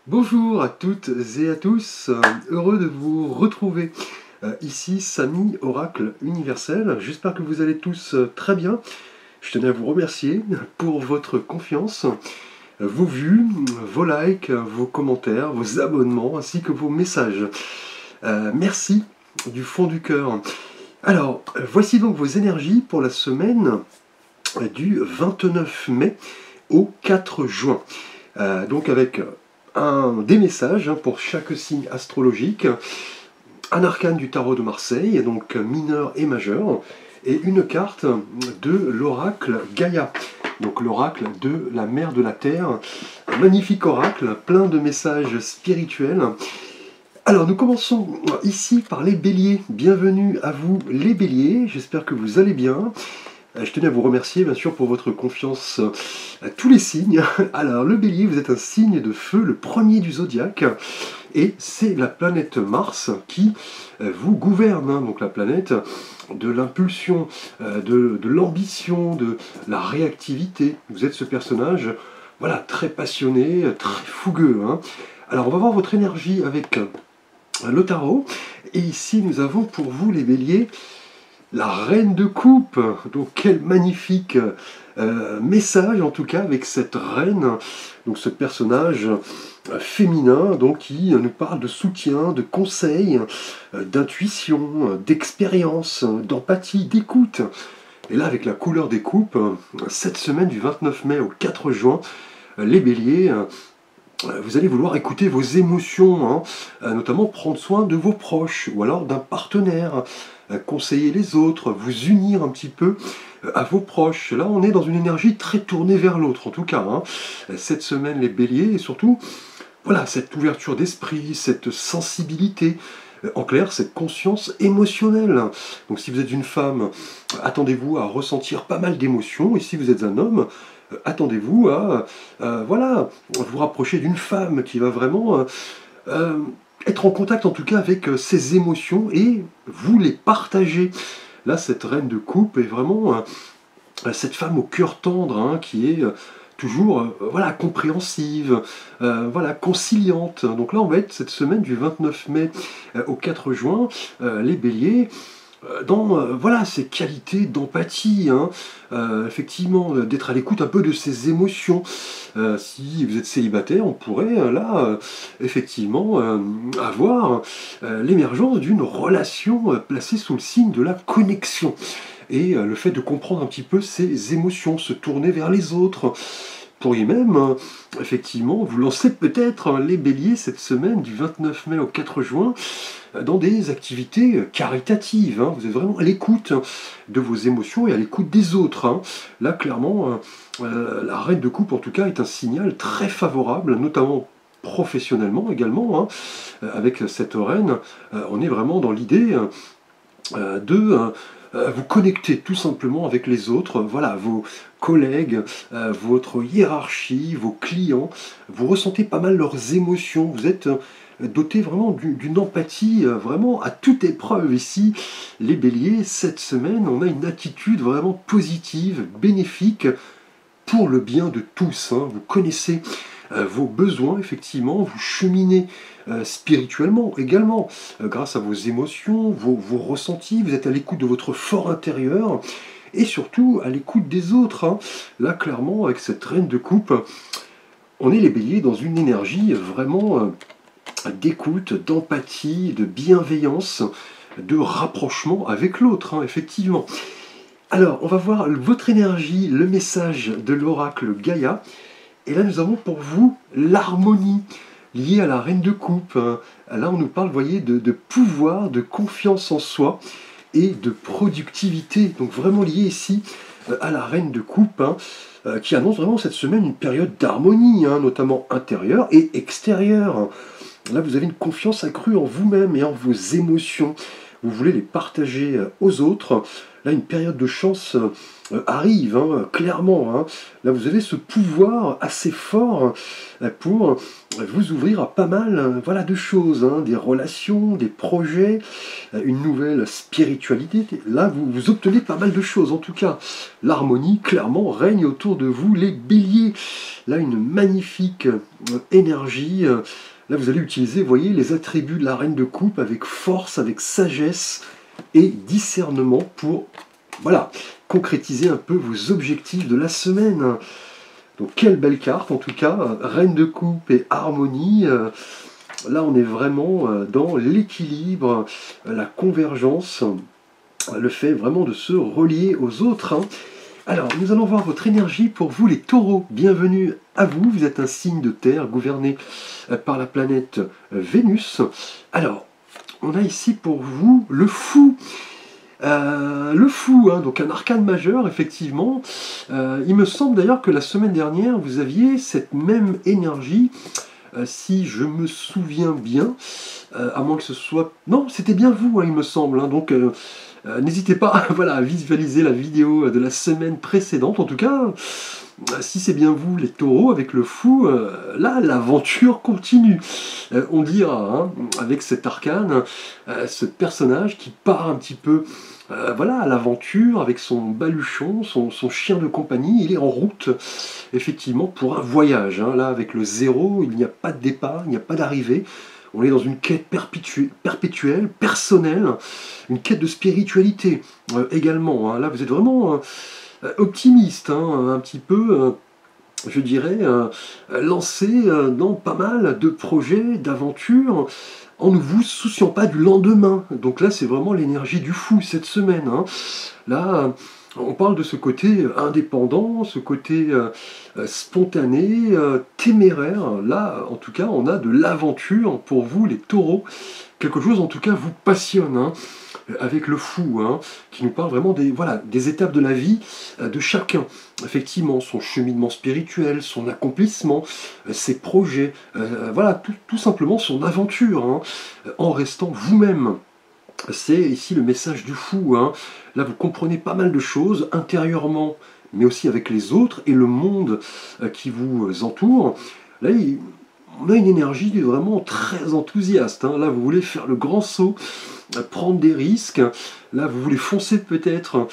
Bonjour à toutes et à tous, heureux de vous retrouver. Ici Samy, Oracle Universel. J'espère que vous allez tous très bien. Je tenais à vous remercier pour votre confiance, vos vues, vos likes, vos commentaires, vos abonnements ainsi que vos messages. Merci du fond du cœur. Alors, voici donc vos énergies pour la semaine du 29 mai au 4 juin. Donc avec des messages pour chaque signe astrologique, un arcane du tarot de Marseille, donc mineur et majeur, et une carte de l'oracle Gaïa, donc l'oracle de la mère de la Terre. Un magnifique oracle, plein de messages spirituels. Alors nous commençons ici par les béliers. Bienvenue à vous les béliers, j'espère que vous allez bien. Je tenais à vous remercier bien sûr pour votre confiance à tous les signes. Alors le bélier, vous êtes un signe de feu, le premier du zodiaque, et c'est la planète Mars qui vous gouverne, donc la planète de l'impulsion, de l'ambition, de la réactivité. Vous êtes ce personnage, voilà, très passionné, très fougueux. Alors on va voir votre énergie avec le tarot, et ici nous avons pour vous les béliers la reine de coupe. Donc quel magnifique message en tout cas avec cette reine, donc ce personnage féminin donc, qui nous parle de soutien, de conseil, d'intuition, d'expérience, d'empathie, d'écoute. Et là avec la couleur des coupes, cette semaine du 29 mai au 4 juin, les béliers, vous allez vouloir écouter vos émotions, notamment prendre soin de vos proches ou alors d'un partenaire, conseiller les autres, vous unir un petit peu à vos proches. Là, on est dans une énergie très tournée vers l'autre, en tout cas. Cette semaine, les béliers, et surtout, voilà, cette ouverture d'esprit, cette sensibilité, en clair, cette conscience émotionnelle. Donc si vous êtes une femme, attendez-vous à ressentir pas mal d'émotions, et si vous êtes un homme, attendez-vous à voilà, vous rapprocher d'une femme qui va vraiment être en contact en tout cas avec ses émotions et vous les partager. Là, cette reine de coupe est vraiment cette femme au cœur tendre, qui est toujours voilà, compréhensive, voilà, conciliante. Donc là, on va être cette semaine du 29 mai au 4 juin, les béliers, dans voilà, ces qualités d'empathie, effectivement, d'être à l'écoute un peu de ses émotions. Si vous êtes célibataire, on pourrait là, effectivement, avoir l'émergence d'une relation placée sous le signe de la connexion. Et le fait de comprendre un petit peu ses émotions, se tourner vers les autres. Pourriez même, effectivement, vous lancer peut-être les béliers cette semaine du 29 mai au 4 juin dans des activités caritatives. Vous êtes vraiment à l'écoute de vos émotions et à l'écoute des autres. Là, clairement, la reine de coupe, en tout cas, est un signal très favorable, notamment professionnellement également. Avec cette reine, on est vraiment dans l'idée de vous connecter tout simplement avec les autres, voilà, vos collègues, votre hiérarchie, vos clients. Vous ressentez pas mal leurs émotions, vous êtes doté vraiment d'une empathie vraiment à toute épreuve ici. Les béliers, cette semaine, on a une attitude vraiment positive, bénéfique, pour le bien de tous. Vous connaissez vos besoins, effectivement, vous cheminez spirituellement également, grâce à vos émotions, vos ressentis, vous êtes à l'écoute de votre fort intérieur, et surtout à l'écoute des autres. Là, clairement, avec cette reine de coupe, on est les béliers dans une énergie vraiment d'écoute, d'empathie, de bienveillance, de rapprochement avec l'autre, effectivement. Alors, on va voir votre énergie, le message de l'oracle Gaïa. Et là, nous avons pour vous l'harmonie liée à la reine de coupe. Là, on nous parle, vous voyez, de pouvoir, de confiance en soi et de productivité. Donc vraiment lié ici à la reine de coupe, qui annonce vraiment cette semaine une période d'harmonie, notamment intérieure et extérieure. Là, vous avez une confiance accrue en vous-même et en vos émotions. Vous voulez les partager aux autres. Là, une période de chance arrive, hein, clairement. Hein. Là, vous avez ce pouvoir assez fort pour vous ouvrir à pas mal voilà, de choses, hein, des relations, des projets, une nouvelle spiritualité. Là, vous obtenez pas mal de choses. En tout cas, l'harmonie, clairement, règne autour de vous, les béliers. Là, une magnifique énergie. Là, vous allez utiliser, vous voyez, les attributs de la reine de coupe avec force, avec sagesse et discernement pour, voilà, concrétiser un peu vos objectifs de la semaine. Donc, quelle belle carte, en tout cas, reine de coupe et harmonie. Là, on est vraiment dans l'équilibre, la convergence, le fait vraiment de se relier aux autres. Hein. Alors, nous allons voir votre énergie pour vous, les taureaux. Bienvenue à vous. Vous êtes un signe de terre gouverné par la planète Vénus. Alors, on a ici pour vous le fou. Le fou, hein, donc un arcane majeur, effectivement. Il me semble d'ailleurs que la semaine dernière, vous aviez cette même énergie, si je me souviens bien, à moins que ce soit... Non, c'était bien vous, hein, il me semble. Hein, donc, n'hésitez pas voilà, à visualiser la vidéo de la semaine précédente. En tout cas, si c'est bien vous, les taureaux, avec le fou, là, l'aventure continue. On dira, hein, avec cet arcane, ce personnage qui part un petit peu voilà, à l'aventure avec son baluchon, son chien de compagnie. Il est en route, effectivement, pour un voyage. Hein. Là, avec le zéro, il n'y a pas de départ, il n'y a pas d'arrivée. On est dans une quête perpétuelle, personnelle, une quête de spiritualité également. Hein. Là, vous êtes vraiment optimiste, hein, un petit peu, je dirais, lancé dans pas mal de projets, d'aventures, en ne vous souciant pas du lendemain. Donc là, c'est vraiment l'énergie du fou cette semaine. Hein. Là, on parle de ce côté indépendant, ce côté spontané, téméraire. Là, en tout cas, on a de l'aventure pour vous, les taureaux. Quelque chose, en tout cas, vous passionne, hein, avec le fou, hein, qui nous parle vraiment des, voilà, des étapes de la vie de chacun. Effectivement, son cheminement spirituel, son accomplissement, ses projets, voilà, tout simplement son aventure, hein, en restant vous-même. C'est ici le message du fou. Hein. Là, vous comprenez pas mal de choses intérieurement, mais aussi avec les autres et le monde qui vous entoure. Là, on a une énergie vraiment très enthousiaste. Hein. Là, vous voulez faire le grand saut, prendre des risques. Là, vous voulez foncer peut-être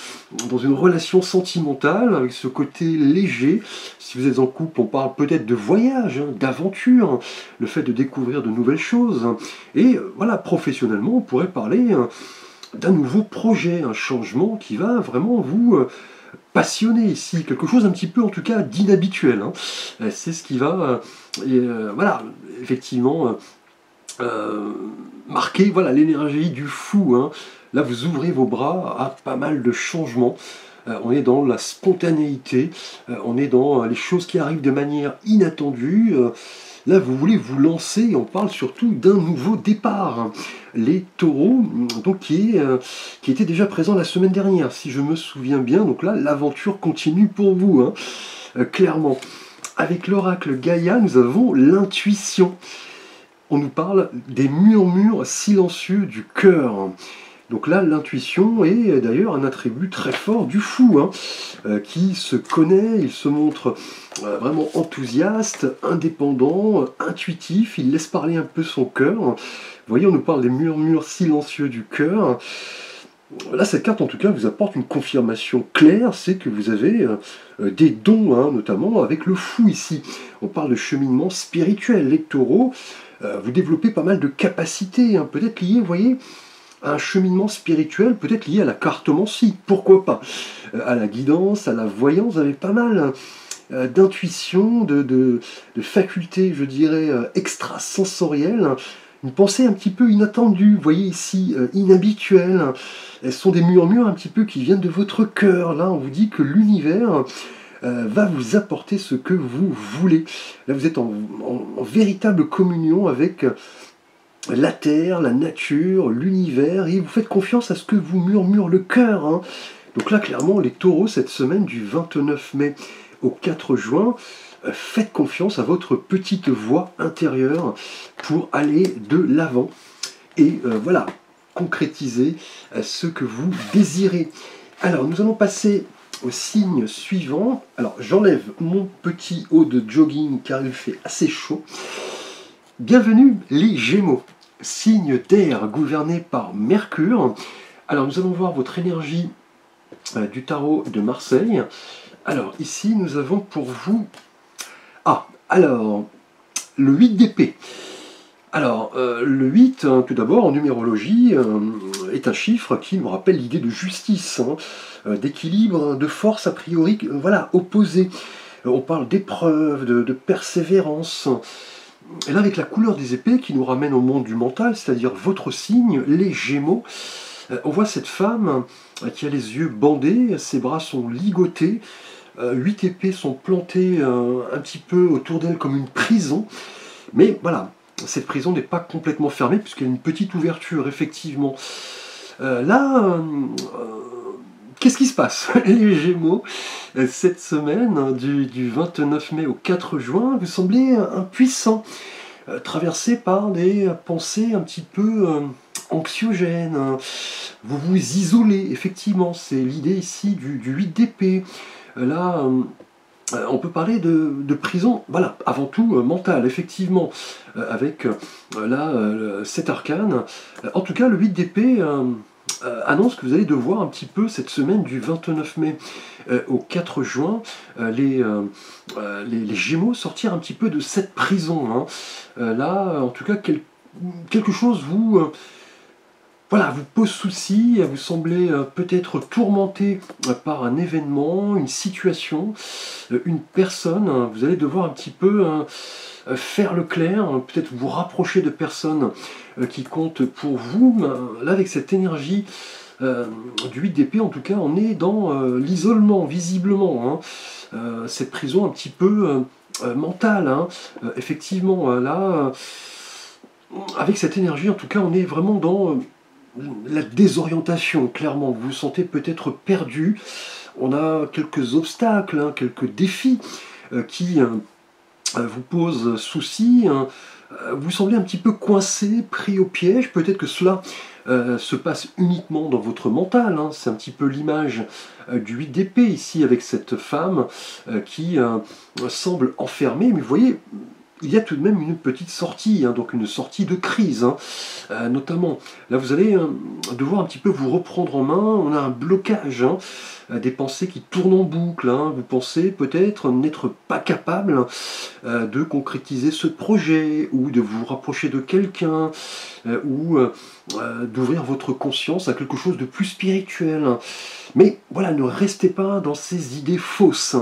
dans une relation sentimentale avec ce côté léger. Si vous êtes en couple, on parle peut-être de voyage, hein, d'aventure, le fait de découvrir de nouvelles choses. Et voilà, professionnellement, on pourrait parler d'un nouveau projet, un changement qui va vraiment vous passionner ici, quelque chose un petit peu en tout cas d'inhabituel. Hein. C'est ce qui va, voilà, effectivement, marquer voilà, l'énergie du fou. Hein. Là, vous ouvrez vos bras à pas mal de changements. On est dans la spontanéité, on est dans les choses qui arrivent de manière inattendue. Là, vous voulez vous lancer, et on parle surtout d'un nouveau départ. Les taureaux, donc, qui étaient déjà présents la semaine dernière, si je me souviens bien. Donc là, l'aventure continue pour vous, hein, clairement. Avec l'oracle Gaïa, nous avons l'intuition. On nous parle des murmures silencieux du cœur. Donc là, l'intuition est d'ailleurs un attribut très fort du fou, hein, qui se connaît, il se montre vraiment enthousiaste, indépendant, intuitif, il laisse parler un peu son cœur. Vous voyez, on nous parle des murmures silencieux du cœur. Là, cette carte, en tout cas, vous apporte une confirmation claire, c'est que vous avez des dons, hein, notamment avec le fou ici. On parle de cheminement spirituel. Les taureaux, vous développez pas mal de capacités, hein, peut-être liées, vous voyez, un cheminement spirituel, peut-être lié à la cartomancie, pourquoi pas, à la guidance, à la voyance. Vous avez pas mal d'intuition, de facultés, je dirais, extrasensorielles, une pensée un petit peu inattendue, vous voyez ici, inhabituelle. Elles sont des murmures un petit peu qui viennent de votre cœur. Là, on vous dit que l'univers va vous apporter ce que vous voulez. Là, vous êtes en véritable communion avec la terre, la nature, l'univers, et vous faites confiance à ce que vous murmure le cœur. Hein. Donc là, clairement, les taureaux, cette semaine du 29 mai au 4 juin, faites confiance à votre petite voix intérieure pour aller de l'avant et voilà, concrétiser ce que vous désirez. Alors, nous allons passer au signe suivant. Alors, j'enlève mon petit haut de jogging car il fait assez chaud. Bienvenue les Gémeaux, signe d'air gouverné par Mercure. Alors, nous allons voir votre énergie du tarot de Marseille. Alors, ici, nous avons pour vous... alors, le 8 d'épée. Alors, le 8, tout d'abord, en numérologie, est un chiffre qui nous rappelle l'idée de justice, d'équilibre, de force a priori, voilà, opposée. On parle d'épreuve, de persévérance. Et là, avec la couleur des épées qui nous ramène au monde du mental, c'est-à-dire votre signe, les Gémeaux, on voit cette femme qui a les yeux bandés, ses bras sont ligotés, 8 épées sont plantées un petit peu autour d'elle comme une prison. Mais voilà, cette prison n'est pas complètement fermée puisqu'il y a une petite ouverture, effectivement. Qu'est-ce qui se passe, les Gémeaux, cette semaine, du 29 mai au 4 juin, vous semblez impuissants, traversés par des pensées un petit peu anxiogènes. Vous vous isolez, effectivement, c'est l'idée ici du 8 d'épée. Là, on peut parler de prison, voilà, avant tout mentale, effectivement, avec cet arcane. En tout cas, le 8 d'épée annonce que vous allez devoir un petit peu, cette semaine du 29 mai au 4 juin, les Gémeaux sortir un petit peu de cette prison. Là, en tout cas, quelque chose vous... voilà, vous pose souci, vous semblez peut-être tourmenté par un événement, une situation, une personne. Vous allez devoir un petit peu faire le clair, peut-être vous rapprocher de personnes qui comptent pour vous. Là, avec cette énergie du 8 d'épée, en tout cas, on est dans l'isolement, visiblement. Cette prison un petit peu mentale. Effectivement, là, avec cette énergie, en tout cas, on est vraiment dans... la désorientation, clairement, vous vous sentez peut-être perdu, on a quelques obstacles, quelques défis qui vous posent souci, vous semblez un petit peu coincé, pris au piège, peut-être que cela se passe uniquement dans votre mental, c'est un petit peu l'image du 8 d'épée ici avec cette femme qui semble enfermée, mais vous voyez, il y a tout de même une petite sortie, donc une sortie de crise, notamment. Là, vous allez devoir un petit peu vous reprendre en main. On a un blocage, des pensées qui tournent en boucle. Vous pensez peut-être n'être pas capable de concrétiser ce projet, ou de vous rapprocher de quelqu'un, ou d'ouvrir votre conscience à quelque chose de plus spirituel. Mais voilà, ne restez pas dans ces idées fausses.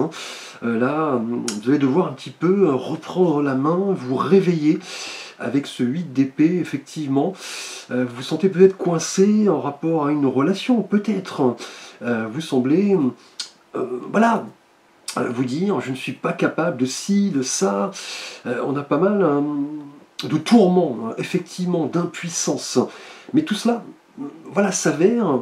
Là, vous allez devoir un petit peu reprendre la main, vous réveiller avec ce 8 d'épée, effectivement. Vous vous sentez peut-être coincé en rapport à une relation, peut-être. Vous semblez, voilà, vous dire, je ne suis pas capable de ci, de ça. On a pas mal de tourments, effectivement, d'impuissance. Mais tout cela, voilà, s'avère...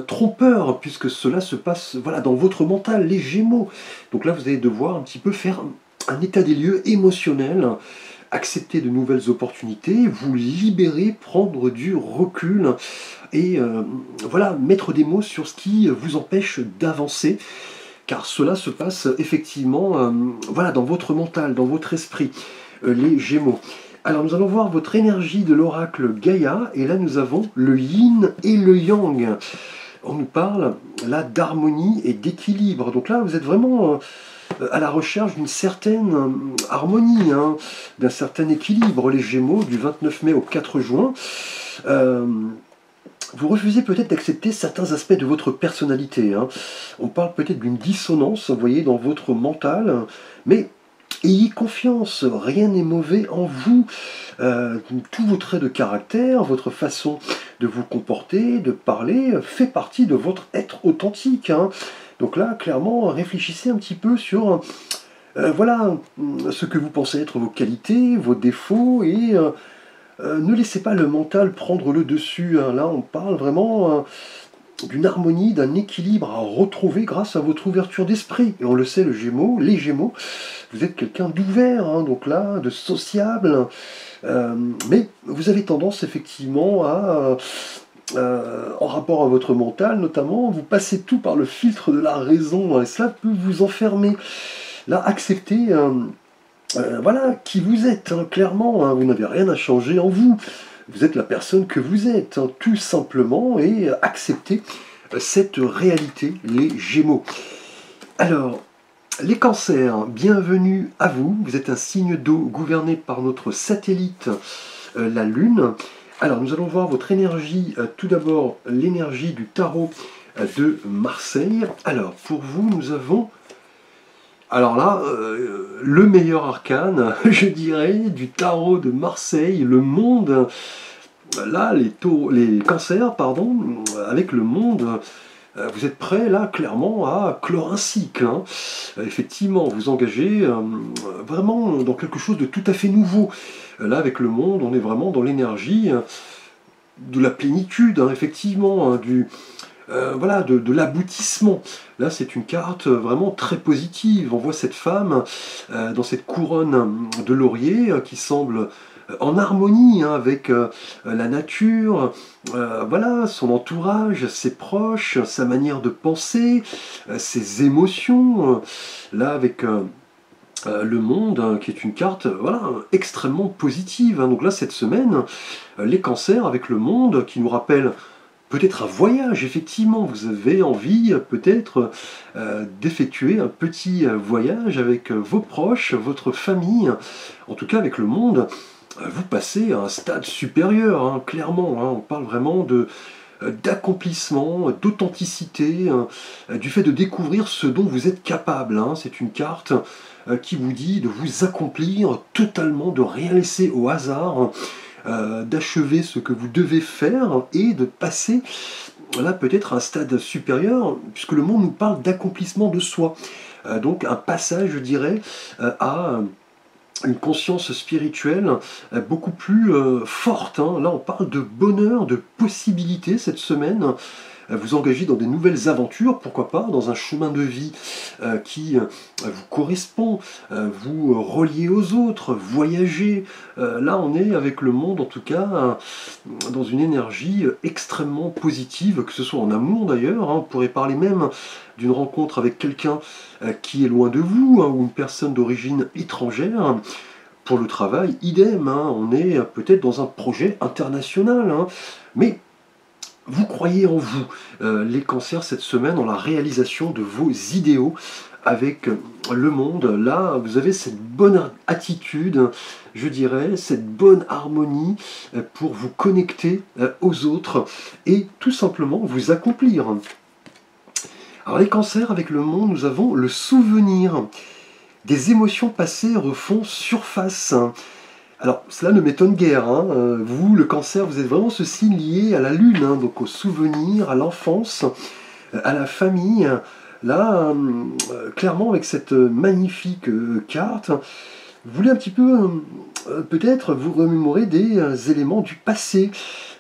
trompeur, puisque cela se passe voilà, dans votre mental, les Gémeaux. Donc là, vous allez devoir un petit peu faire un état des lieux émotionnel, accepter de nouvelles opportunités, vous libérer, prendre du recul, et voilà, mettre des mots sur ce qui vous empêche d'avancer, car cela se passe effectivement voilà, dans votre mental, dans votre esprit, les Gémeaux. Alors nous allons voir votre énergie de l'oracle Gaïa, et là nous avons le yin et le yang. On nous parle là d'harmonie et d'équilibre. Donc là vous êtes vraiment à la recherche d'une certaine harmonie, d'un certain équilibre, les Gémeaux, du 29 mai au 4 juin. Vous refusez peut-être d'accepter certains aspects de votre personnalité. On parle peut-être d'une dissonance, vous voyez, dans votre mental, mais... ayez confiance, rien n'est mauvais en vous. Tous vos traits de caractère, votre façon de vous comporter, de parler, fait partie de votre être authentique. Donc là, clairement, réfléchissez un petit peu sur voilà, ce que vous pensez être vos qualités, vos défauts, et ne laissez pas le mental prendre le dessus. Là, on parle vraiment... d'une harmonie, d'un équilibre à retrouver grâce à votre ouverture d'esprit. Et on le sait, les Gémeaux, vous êtes quelqu'un d'ouvert, donc là, de sociable, mais vous avez tendance effectivement à en rapport à votre mental notamment, vous passez tout par le filtre de la raison, et cela peut vous enfermer. Là, acceptez voilà, qui vous êtes, hein, clairement, hein, vous n'avez rien à changer en vous. Vous êtes la personne que vous êtes, hein, tout simplement, et acceptez cette réalité, les Gémeaux. Alors, les cancers, bienvenue à vous. Vous êtes un signe d'eau gouverné par notre satellite, la Lune. Alors, nous allons voir votre énergie, tout d'abord l'énergie du tarot de Marseille. Alors, pour vous, nous avons... Alors là, le meilleur arcane, je dirais, du tarot de Marseille, le monde, là, les cancers, pardon, avec le monde, vous êtes prêts, là, clairement, à clore un cycle. Hein. Effectivement, vous engagez vraiment dans quelque chose de tout à fait nouveau. Là, avec le monde, on est vraiment dans l'énergie de la plénitude, hein, effectivement, hein, voilà, de l'aboutissement. Là, c'est une carte vraiment très positive. On voit cette femme dans cette couronne de laurier qui semble en harmonie hein, avec la nature, voilà, son entourage, ses proches, sa manière de penser, ses émotions. Là, avec le monde, hein, qui est une carte voilà, extrêmement positive. Hein. Donc là, cette semaine, les cancers avec le monde qui nous rappelle peut-être un voyage, effectivement, vous avez envie peut-être d'effectuer un petit voyage avec vos proches, votre famille, en tout cas avec le monde, vous passez à un stade supérieur, hein, clairement, hein, on parle vraiment d'accomplissement, d'authenticité, du fait de découvrir ce dont vous êtes capable. Hein. C'est une carte qui vous dit de vous accomplir totalement, de rien laisser au hasard, d'achever ce que vous devez faire et de passer là peut-être à un stade supérieur, puisque le monde nous parle d'accomplissement de soi. Donc un passage, je dirais, à une conscience spirituelle beaucoup plus forte. Hein. Là, on parle de bonheur, de possibilités cette semaine. Vous engagez dans des nouvelles aventures, pourquoi pas, dans un chemin de vie qui vous correspond, vous reliez aux autres, voyager. Là, on est avec le monde, en tout cas, dans une énergie extrêmement positive, que ce soit en amour d'ailleurs. Hein. On pourrait parler même d'une rencontre avec quelqu'un qui est loin de vous, hein, ou une personne d'origine étrangère. Pour le travail, idem, hein, on est peut-être dans un projet international, hein, mais vous croyez en vous, les cancers, cette semaine, dans la réalisation de vos idéaux avec le monde. Là, vous avez cette bonne attitude, je dirais, cette bonne harmonie pour vous connecter aux autres et tout simplement vous accomplir. Alors les cancers, avec le monde, nous avons le souvenir. Des émotions passées refont surface. Alors, cela ne m'étonne guère. Hein. Vous, le cancer, vous êtes vraiment ce signe lié à la lune, hein, donc au souvenir, à l'enfance, à la famille. Là, clairement, avec cette magnifique carte, vous voulez un petit peu, peut-être, vous remémorer des éléments du passé.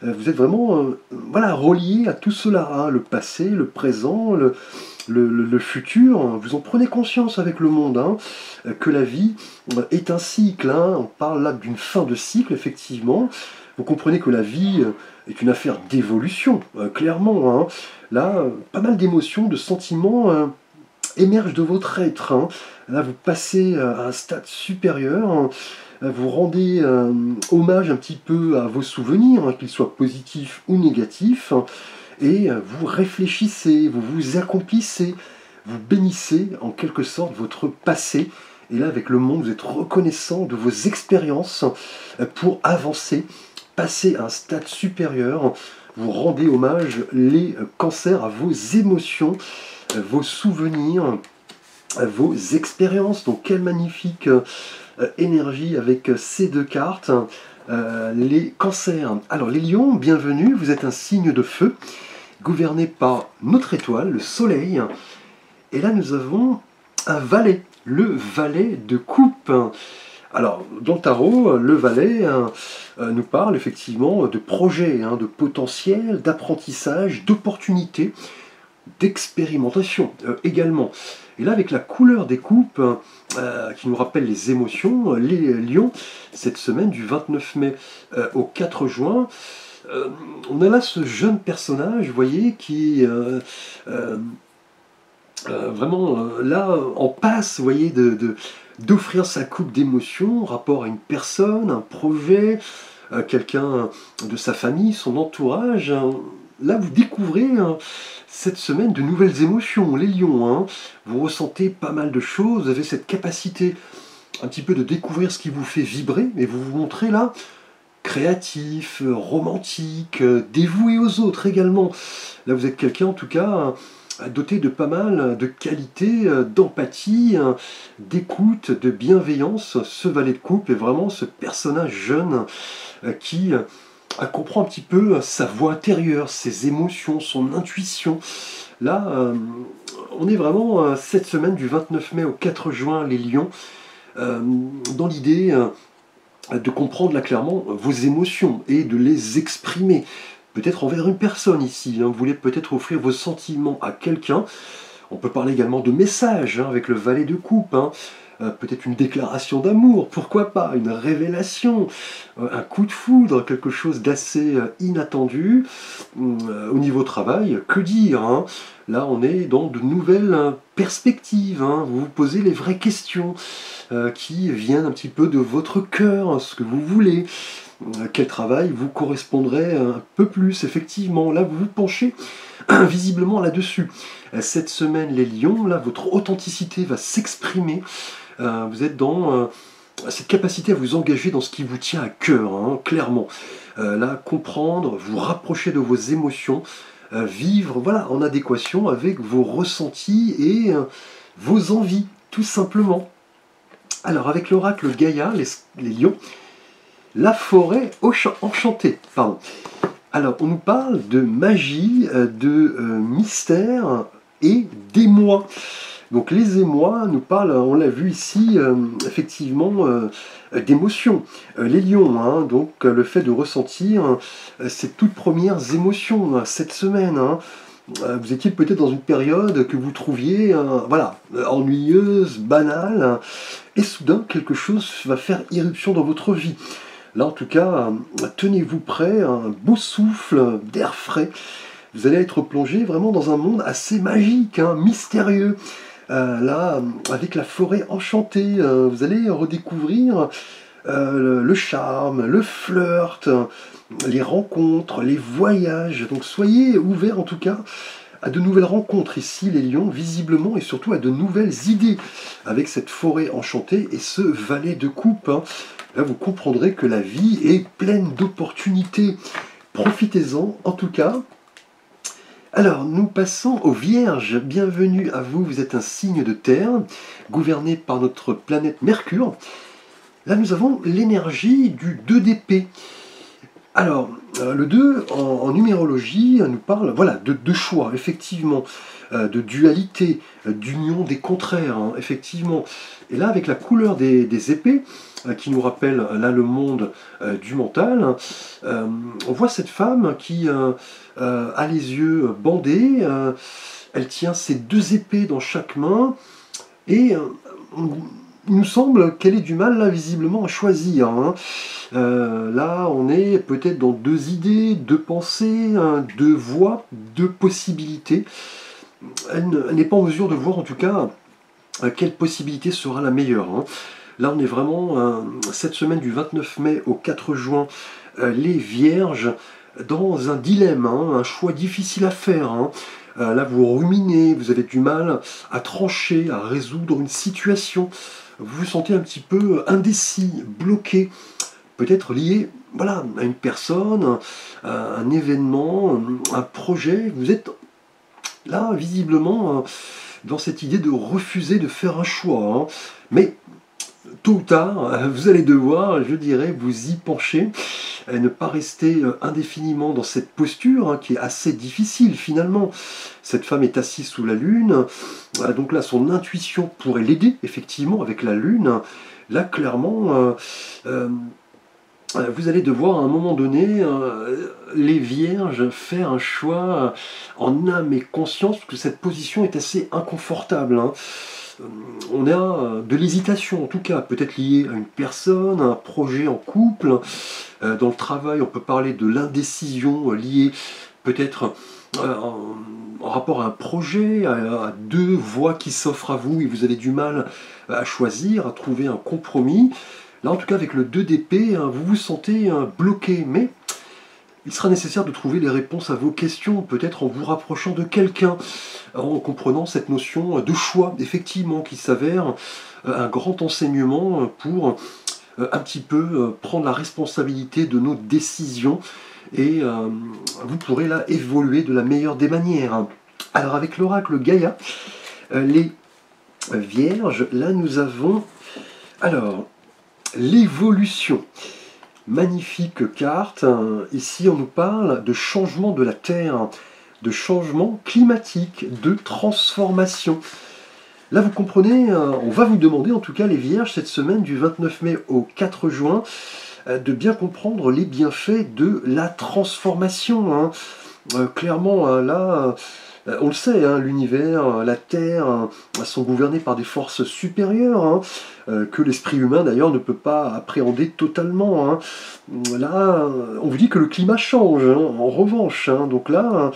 Vous êtes vraiment voilà, relié à tout cela, hein, le passé, le présent, le futur. Vous en prenez conscience avec le monde, hein, que la vie est un cycle. Hein. On parle là d'une fin de cycle, effectivement. Vous comprenez que la vie est une affaire d'évolution, clairement. Hein. Là, pas mal d'émotions, de sentiments émergent de votre être. Hein. Là, vous passez à un stade supérieur. Hein. Vous rendez hommage un petit peu à vos souvenirs, hein, qu'ils soient positifs ou négatifs. Et vous réfléchissez, vous vous accomplissez, vous bénissez en quelque sorte votre passé. Et là, avec le monde, vous êtes reconnaissant de vos expériences pour avancer, passer à un stade supérieur. Vous rendez hommage, les cancers, à vos émotions, vos souvenirs, vos expériences. Donc, quelle magnifique énergie avec ces deux cartes. Les cancers. Alors, les lions, bienvenue, vous êtes un signe de feu, gouverné par notre étoile, le soleil. Et là, nous avons un valet, le valet de coupe. Alors, dans le tarot, le valet nous parle effectivement de projets, hein, de potentiel, d'apprentissage, d'opportunités, d'expérimentation également. Et là, avec la couleur des coupes, qui nous rappelle les émotions, les lions, cette semaine du 29 mai au 4 juin, euh, on a là ce jeune personnage, vous voyez, qui euh, vraiment là en passe, vous voyez, d'offrir sa coupe d'émotions, rapport à une personne, un projet, quelqu'un de sa famille, son entourage. Là, vous découvrez cette semaine de nouvelles émotions, les lions. Vous ressentez pas mal de choses, vous avez cette capacité un petit peu de découvrir ce qui vous fait vibrer, mais vous vous montrez là créatif, romantique, dévoué aux autres également. Là, vous êtes quelqu'un en tout cas doté de pas mal de qualités, d'empathie, d'écoute, de bienveillance. Ce valet de coupe est vraiment ce personnage jeune qui comprend un petit peu sa voix intérieure, ses émotions, son intuition. Là, on est vraiment cette semaine du 29 mai au 4 juin, les lions, dans l'idée de comprendre là clairement vos émotions et de les exprimer. Peut-être envers une personne ici, vous voulez peut-être offrir vos sentiments à quelqu'un. On peut parler également de messages avec le valet de coupe. Peut-être une déclaration d'amour, pourquoi pas, une révélation, un coup de foudre, quelque chose d'assez inattendu. Au niveau travail, que dire. Là, on est dans de nouvelles perspectives. Vous vous posez les vraies questions qui viennent un petit peu de votre cœur, ce que vous voulez. Quel travail vous correspondrait un peu plus, effectivement. Là, vous vous penchez visiblement là-dessus. Cette semaine, les lions, là, votre authenticité va s'exprimer. Vous êtes dans cette capacité à vous engager dans ce qui vous tient à cœur, clairement. Là, comprendre, vous rapprocher de vos émotions, vivre voilà, en adéquation avec vos ressentis et vos envies, tout simplement. Alors, avec l'oracle Gaïa, les lions, la forêt enchantée. Pardon. Alors, on nous parle de magie, de mystère et d'émoi. Donc les émois nous parlent, on l'a vu ici, effectivement, d'émotions. Les lions, donc le fait de ressentir ces toutes premières émotions cette semaine. Vous étiez peut-être dans une période que vous trouviez voilà, ennuyeuse, banale, et soudain quelque chose va faire irruption dans votre vie. Là en tout cas, tenez-vous prêt, un beau souffle d'air frais. Vous allez être plongé vraiment dans un monde assez magique, mystérieux. Là, avec la forêt enchantée, vous allez redécouvrir le charme, le flirt, les rencontres, les voyages. Donc soyez ouverts en tout cas à de nouvelles rencontres ici, les lions, visiblement, et surtout à de nouvelles idées avec cette forêt enchantée et ce valet de coupe. Là, vous comprendrez que la vie est pleine d'opportunités. Profitez-en en tout cas. Alors, nous passons aux Vierges. Bienvenue à vous, vous êtes un signe de terre, gouverné par notre planète Mercure. Là, nous avons l'énergie du 2 d'épée. Alors, le 2, en numérologie, nous parle voilà, de choix, effectivement, de dualité, d'union des contraires, effectivement. Et là, avec la couleur des épées, qui nous rappelle là le monde du mental, on voit cette femme qui a les yeux bandés, elle tient ses 2 épées dans chaque main, et il nous semble qu'elle ait du mal là visiblement à choisir. Là on est peut-être dans 2 idées, 2 pensées, 2 voies, 2 possibilités. Elle n'est pas en mesure de voir en tout cas quelle possibilité sera la meilleure. Là on est vraiment cette semaine du 29 mai au 4 juin, les Vierges dans un dilemme, un choix difficile à faire. Là vous ruminez, vous avez du mal à trancher, à résoudre une situation. Vous vous sentez un petit peu indécis, bloqué, peut-être lié voilà, à une personne, un événement, un projet. Vous êtes là visiblement dans cette idée de refuser de faire un choix. Mais tôt ou tard, vous allez devoir, je dirais, vous y pencher, et ne pas rester indéfiniment dans cette posture qui est assez difficile finalement. Cette femme est assise sous la lune, donc là son intuition pourrait l'aider effectivement avec la lune. Là clairement, vous allez devoir à un moment donné, les Vierges, faire un choix en âme et conscience, parce que cette position est assez inconfortable. on a de l'hésitation, en tout cas, peut-être liée à une personne, à un projet en couple. Dans le travail, on peut parler de l'indécision liée peut-être en rapport à un projet, à deux voies qui s'offrent à vous et vous avez du mal à choisir, à trouver un compromis. Là, en tout cas, avec le 2 d'épée, hein, vous vous sentez bloqué, mais il sera nécessaire de trouver les réponses à vos questions, peut-être en vous rapprochant de quelqu'un, en comprenant cette notion de choix, effectivement, qui s'avère un grand enseignement pour un petit peu prendre la responsabilité de nos décisions, et vous pourrez là évoluer de la meilleure des manières. Alors avec l'oracle Gaïa, les vierges, là nous avons alors l'évolution. Magnifique carte. Ici, on nous parle de changement de la Terre, de changement climatique, de transformation. Là, vous comprenez, on va vous demander, en tout cas les Vierges, cette semaine du 29 mai au 4 juin, de bien comprendre les bienfaits de la transformation. Clairement, là, on le sait, l'univers, la Terre sont gouvernés par des forces supérieures, que l'esprit humain d'ailleurs ne peut pas appréhender totalement. Là, on vous dit que le climat change, en revanche. Donc là,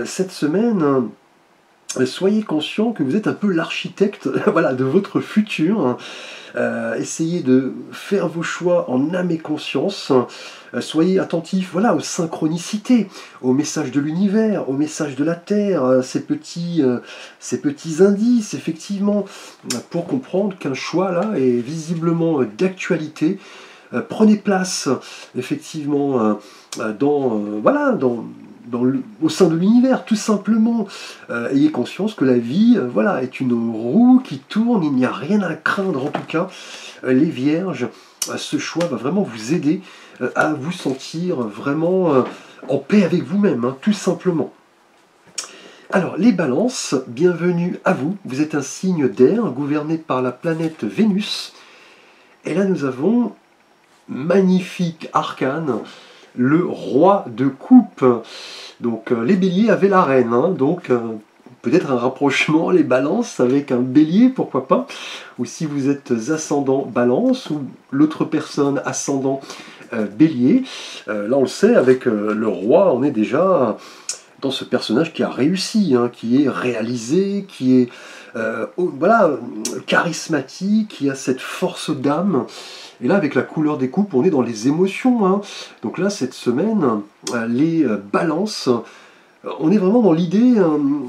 cette semaine, soyez conscient que vous êtes un peu l'architecte voilà, de votre futur. Essayez de faire vos choix en âme et conscience. Soyez attentifs voilà, aux synchronicités, aux messages de l'univers, aux messages de la Terre, ces petits indices, effectivement, pour comprendre qu'un choix là est visiblement d'actualité. Prenez place, effectivement, au sein de l'univers, tout simplement. Ayez conscience que la vie voilà, est une roue qui tourne, il n'y a rien à craindre en tout cas. Les vierges, ce choix va vraiment vous aider à vous sentir vraiment en paix avec vous-même, tout simplement. Alors, les balances, bienvenue à vous. Vous êtes un signe d'air gouverné par la planète Vénus. Et là, nous avons magnifique arcane, le roi de coupe. Donc les béliers avaient la reine, donc peut-être un rapprochement, les balances avec un bélier, pourquoi pas. Ou si vous êtes ascendant balance, ou l'autre personne ascendant bélier. Là on le sait, avec le roi, on est déjà dans ce personnage qui a réussi, qui est réalisé, qui est charismatique, qui a cette force d'âme. Et là, avec la couleur des coupes, on est dans les émotions. Donc là, cette semaine, les balances, on est vraiment dans l'idée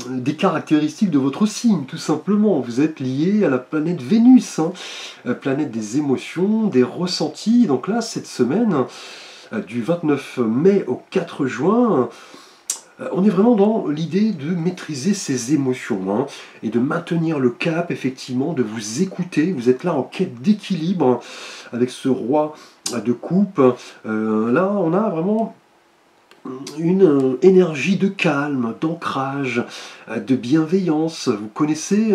des caractéristiques de votre signe, tout simplement. Vous êtes lié à la planète Vénus, planète des émotions, des ressentis. Donc là, cette semaine, du 29 mai au 4 juin, on est vraiment dans l'idée de maîtriser ses émotions et de maintenir le cap, effectivement, de vous écouter. Vous êtes là en quête d'équilibre avec ce roi de coupe. Là, on a vraiment une énergie de calme, d'ancrage, de bienveillance. Vous connaissez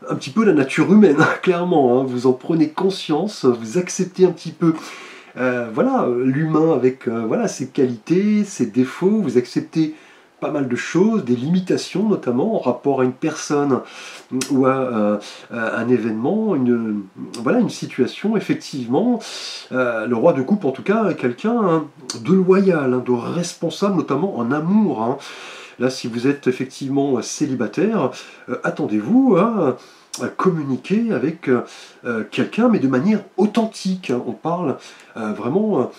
un petit peu la nature humaine, clairement. Vous en prenez conscience, vous acceptez un petit peu l'humain avec ses qualités, ses défauts, vous acceptez pas mal de choses, des limitations notamment en rapport à une personne ou à un événement, une situation, effectivement. Le roi de coupe, en tout cas, est quelqu'un de loyal, de responsable, notamment en amour. Là, si vous êtes effectivement célibataire, attendez-vous à communiquer avec quelqu'un, mais de manière authentique. On parle vraiment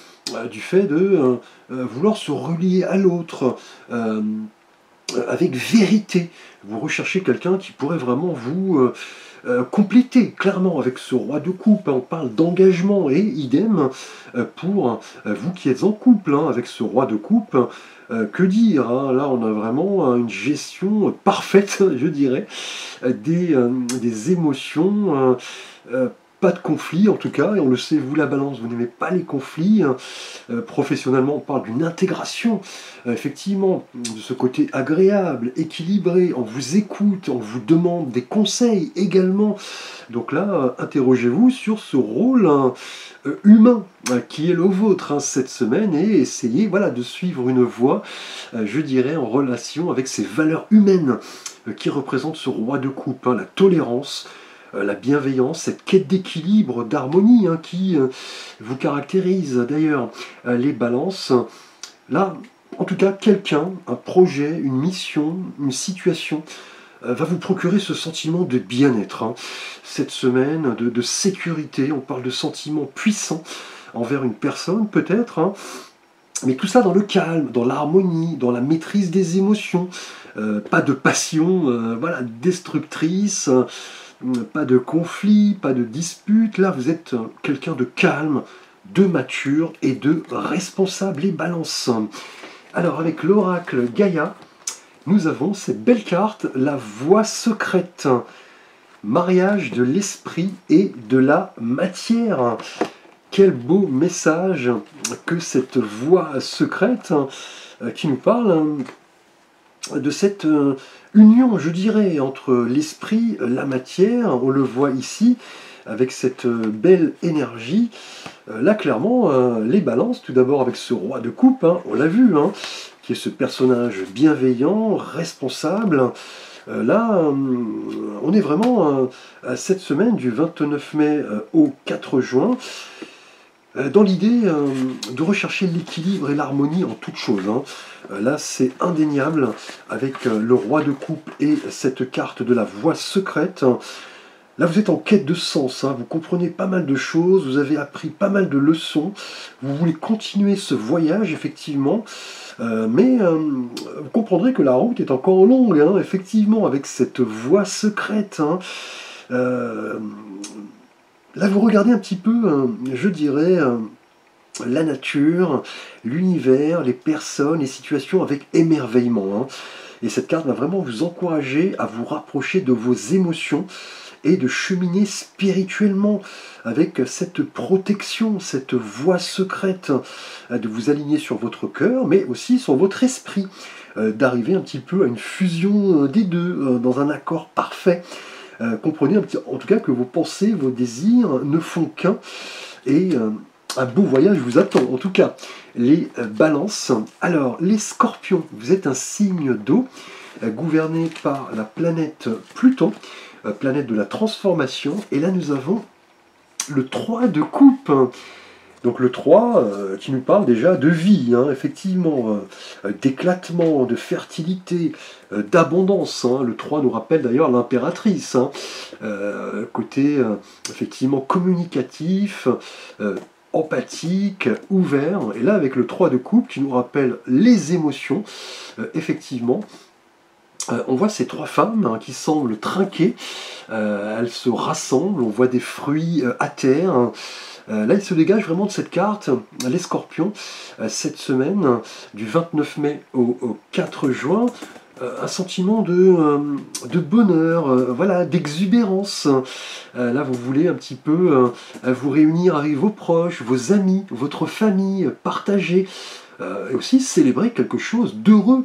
du fait de vouloir se relier à l'autre avec vérité. Vous recherchez quelqu'un qui pourrait vraiment vous compléter, clairement, avec ce roi de coupe. On parle d'engagement, et idem pour vous qui êtes en couple, avec ce roi de coupe. Que dire, là on a vraiment une gestion parfaite, je dirais, des émotions, pas de conflit en tout cas, et on le sait, vous la balance, vous n'aimez pas les conflits. Professionnellement, on parle d'une intégration, effectivement, de ce côté agréable, équilibré, on vous écoute, on vous demande des conseils également. Donc là, interrogez-vous sur ce rôle humain qui est le vôtre cette semaine, et essayez de suivre une voie, je dirais, en relation avec ces valeurs humaines. qui représente ce roi de coupe, hein, la tolérance, la bienveillance, cette quête d'équilibre, d'harmonie qui vous caractérise. D'ailleurs, les balances, là, en tout cas, quelqu'un, un projet, une mission, une situation, va vous procurer ce sentiment de bien-être. Cette semaine, de sécurité, on parle de sentiments puissants envers une personne peut-être, mais tout ça dans le calme, dans l'harmonie, dans la maîtrise des émotions. Pas de passion voilà, destructrice, pas de conflit, pas de dispute. Là, vous êtes quelqu'un de calme, de mature et de responsable. Les balances. Alors, avec l'oracle Gaïa, nous avons cette belle carte, la voie secrète. Mariage de l'esprit et de la matière. Quel beau message que cette voie secrète qui nous parle de cette union, je dirais, entre l'esprit, la matière. On le voit ici avec cette belle énergie. Là, clairement, les balances, tout d'abord avec ce roi de coupe, on l'a vu, qui est ce personnage bienveillant, responsable. Là, on est vraiment à cette semaine du 29 mai au 4 juin, dans l'idée de rechercher l'équilibre et l'harmonie en toute chose. Là, c'est indéniable avec le roi de coupe et cette carte de la voie secrète. Là, vous êtes en quête de sens, vous comprenez pas mal de choses, vous avez appris pas mal de leçons, vous voulez continuer ce voyage, effectivement, mais vous comprendrez que la route est encore longue, effectivement, avec cette voie secrète. Là, vous regardez un petit peu, je dirais, la nature, l'univers, les personnes, les situations avec émerveillement. Et cette carte va vraiment vous encourager à vous rapprocher de vos émotions et de cheminer spirituellement avec cette protection, cette voie secrète, de vous aligner sur votre cœur, mais aussi sur votre esprit, d'arriver un petit peu à une fusion des deux, dans un accord parfait. Comprenez en tout cas que vos pensées, vos désirs ne font qu'un, et un beau voyage vous attend. En tout cas, les balances. Alors, les scorpions, vous êtes un signe d'eau, gouverné par la planète Pluton, planète de la transformation, et là nous avons le 3 de coupe. Donc le 3 qui nous parle déjà de vie, effectivement, d'éclatement, de fertilité, d'abondance. Le 3 nous rappelle d'ailleurs l'impératrice, côté effectivement communicatif, empathique, ouvert. Et là avec le 3 de coupe qui nous rappelle les émotions, effectivement, on voit ces trois femmes qui semblent trinquer, elles se rassemblent, on voit des fruits à terre. Là, il se dégage vraiment de cette carte, les scorpions, cette semaine, du 29 mai au 4 juin, un sentiment de bonheur, voilà, d'exubérance. Là, vous voulez un petit peu vous réunir avec vos proches, vos amis, votre famille, partager, et aussi célébrer quelque chose d'heureux,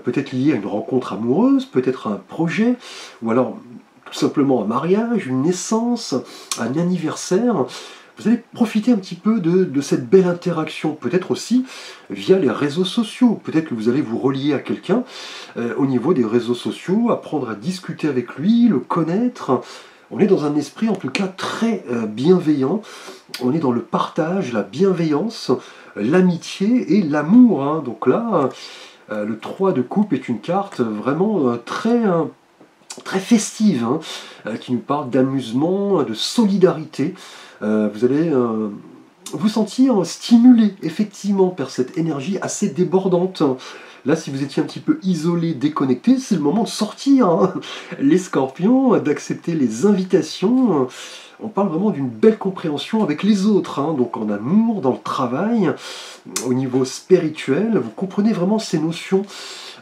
peut-être lié à une rencontre amoureuse, peut-être à un projet, ou alors tout simplement un mariage, une naissance, un anniversaire. Vous allez profiter un petit peu de cette belle interaction, peut-être aussi via les réseaux sociaux. Peut-être que vous allez vous relier à quelqu'un au niveau des réseaux sociaux, apprendre à discuter avec lui, le connaître. On est dans un esprit en tout cas très bienveillant. On est dans le partage, la bienveillance, l'amitié et l'amour. Donc là, le 3 de coupe est une carte vraiment très festive, qui nous parle d'amusement, de solidarité. Vous allez vous sentir stimulé, effectivement, par cette énergie assez débordante. Là, si vous étiez un petit peu isolé, déconnecté, c'est le moment de sortir, les scorpions, d'accepter les invitations. On parle vraiment d'une belle compréhension avec les autres, donc en amour, dans le travail, au niveau spirituel. Vous comprenez vraiment ces notions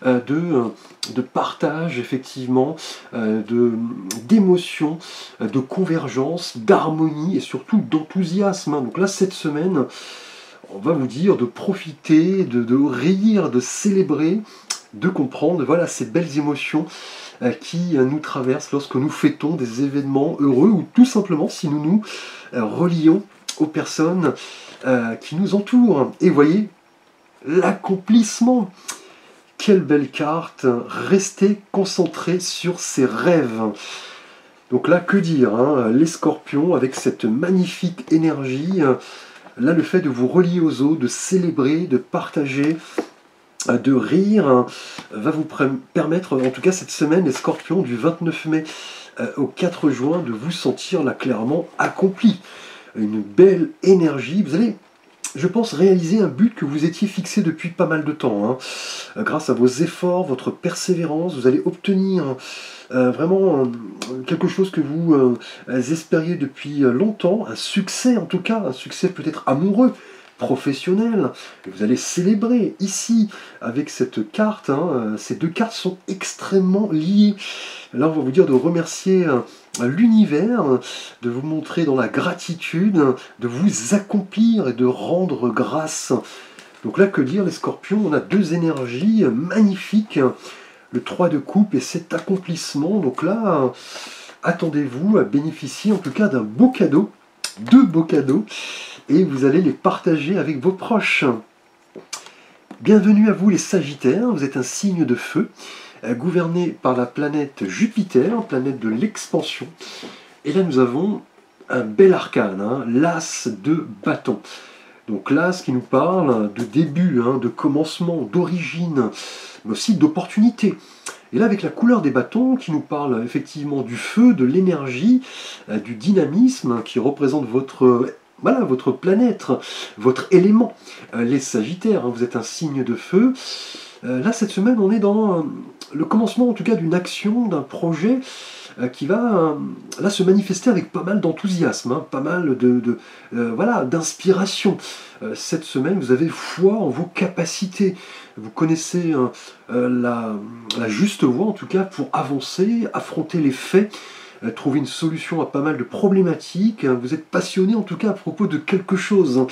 de partage, effectivement, d'émotion, de convergence, d'harmonie et surtout d'enthousiasme. Donc là, cette semaine, on va vous dire de profiter, de rire, de célébrer, de comprendre, voilà, ces belles émotions qui nous traversent lorsque nous fêtons des événements heureux ou tout simplement si nous nous relions aux personnes qui nous entourent. Et voyez, l'accomplissement. quelle belle carte. Restez concentrés sur ses rêves. Donc là, que dire, hein, les scorpions, avec cette magnifique énergie, là, le fait de vous relier aux autres, de célébrer, de partager, de rire, va vous permettre, en tout cas cette semaine, les scorpions, du 29 mai au 4 juin, de vous sentir là clairement accompli. Une belle énergie. Vous allez, je pense, réaliser un but que vous étiez fixé depuis pas mal de temps. Grâce à vos efforts, votre persévérance, vous allez obtenir vraiment quelque chose que vous espériez depuis longtemps, un succès en tout cas, un succès peut-être amoureux, professionnel, et vous allez célébrer ici avec cette carte. Ces deux cartes sont extrêmement liées. Là, on va vous dire de remercier l'univers, de vous montrer dans la gratitude, de vous accomplir et de rendre grâce. Donc là, que dire les scorpions, on a deux énergies magnifiques, le 3 de coupe et cet accomplissement. Donc là, attendez-vous à bénéficier en tout cas d'un beau cadeau, deux beaux cadeaux, et vous allez les partager avec vos proches. Bienvenue à vous les Sagittaires, vous êtes un signe de feu, gouverné par la planète Jupiter, planète de l'expansion. Et là nous avons un bel arcane, l'As de bâton. Donc l'As qui nous parle de début, de commencement, d'origine, mais aussi d'opportunité. Et là avec la couleur des bâtons qui nous parle effectivement du feu, de l'énergie, du dynamisme qui représente votre planète, votre élément, les Sagittaires, vous êtes un signe de feu. Là, cette semaine, on est dans le commencement, en tout cas, d'une action, d'un projet qui va là se manifester avec pas mal d'enthousiasme, pas mal d'inspiration. Cette semaine, vous avez foi en vos capacités. Vous connaissez la juste voie, en tout cas, pour avancer, affronter les faits, trouver une solution à pas mal de problématiques. Vous êtes passionné en tout cas à propos de quelque chose